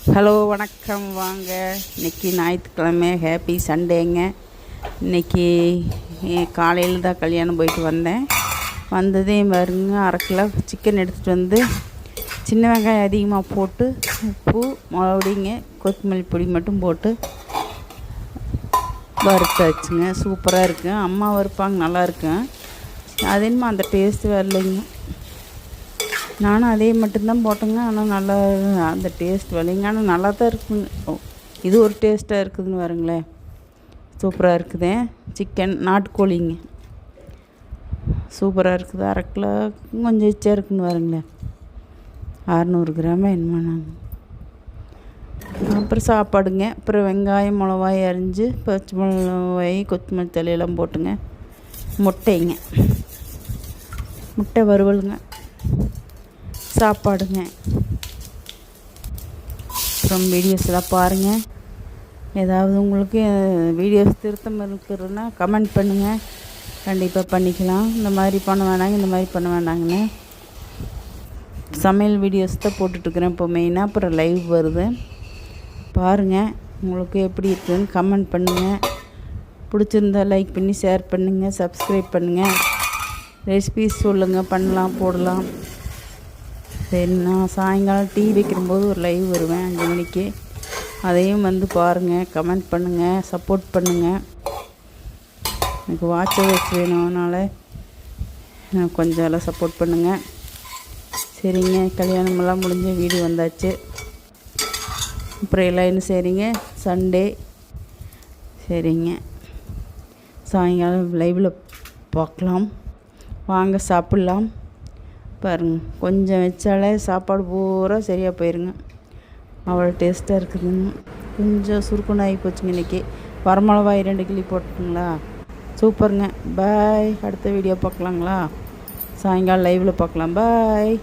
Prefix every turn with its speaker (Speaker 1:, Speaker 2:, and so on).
Speaker 1: Hello வணக்கம். வாங்க, இன்றைக்கி ஞாயிற்றுக்கிழமை, ஹேப்பி சண்டேங்க. இன்றைக்கி காலையில் தான் கல்யாணம் போயிட்டு வந்தேன். வந்ததே பாருங்க, 1/2 கிலோ சிக்கன் எடுத்துகிட்டு வந்து சின்ன வெங்காயம் அதிகமாக போட்டு உப்பு மிளகுடிங்க கொத்தமல்லி பொடி மட்டும் போட்டு வறுத்தாச்சுங்க. சூப்பராக இருக்குங்க. அம்மா வறுப்பாங்க, நல்லா இருக்குங்க. அது என்னமோ அந்த டேஸ்ட்டு வரலைங்க. நானும் அதே மட்டும்தான் போட்டேங்க. ஆனால் நல்லா அந்த டேஸ்ட் வரலைங்க. ஆனால் நல்லா தான் இருக்குங்க. இது ஒரு டேஸ்ட்டாக இருக்குதுன்னு வருங்களேன். சூப்பராக இருக்குது. சிக்கன் நாட்டுக்கோழிங்க, சூப்பராக இருக்குது. 1/2 கிலோ கொஞ்சம் எச்சா இருக்குன்னு வருங்களேன். 600 கிராம் என்னமானாங்க. அப்புறம் சாப்பாடுங்க. அப்புறம் வெங்காயம் மிளகாய் அரிஞ்சு பச்சை மிளகாய் கொத்தமல்லி தலையெல்லாம் போட்டுங்க. முட்டைங்க, முட்டை வறுவலுங்க, சாப்பாடுங்க. அப்புறம் வீடியோஸ்லாம் பாருங்கள். ஏதாவது உங்களுக்கு வீடியோஸ் திருத்தம் இருக்குதுன்னா கமெண்ட் பண்ணுங்கள். கண்டிப்பாக பண்ணிக்கலாம். இந்த மாதிரி பண்ண வேணாங்க, இந்த மாதிரி பண்ண வேண்டாங்கன்னு சமையல் வீடியோஸ் தான் போட்டுட்ருக்குறேன் இப்போ மெயினாக. அப்புறம் லைவ் வருது பாருங்கள். உங்களுக்கு எப்படி இருக்குதுன்னு கமெண்ட் பண்ணுங்கள். பிடிச்சிருந்தா லைக் பண்ணி ஷேர் பண்ணுங்கள், சப்ஸ்கிரைப் பண்ணுங்கள். ரெசிபீஸ் சொல்லுங்கள், பண்ணலாம், போடலாம். சரி, நான் சாயங்காலம் டீ வைக்கும்போது ஒரு லைவ் வருவேன் 5 மணிக்கு. அதையும் வந்து பாருங்கள், கமெண்ட் பண்ணுங்கள், சப்போர்ட் பண்ணுங்கள். எனக்கு வாட்ச் ஹவர்ஸ் வேணும்னால கொஞ்சம் எல்லாம் சப்போர்ட் பண்ணுங்கள். சரிங்க, கல்யாணமெல்லாம் முடிஞ்ச வீடு வந்தாச்சு. அப்புறம் எல்லாம் என்ன சரிங்க, சண்டே. சரிங்க, சாயங்காலம் லைவில் பார்க்கலாம். வாங்க, சாப்பிட்லாம். பாருங்கள், கொஞ்சம் வச்சாலே சாப்பாடு பூரா சரியாக போயிருங்க. அவ்வளோ டேஸ்ட்டாக இருக்குதுங்க. கொஞ்சம் சுருக்குன்னு ஆகி போச்சுங்க இன்றைக்கி. வரமிளகாய் 2 கிள்ளி போட்டுங்களா. சூப்பருங்க. பாய். அடுத்த வீடியோ பார்க்கலாங்களா? சாயங்காலம் லைவில் பார்க்கலாம். பாய்.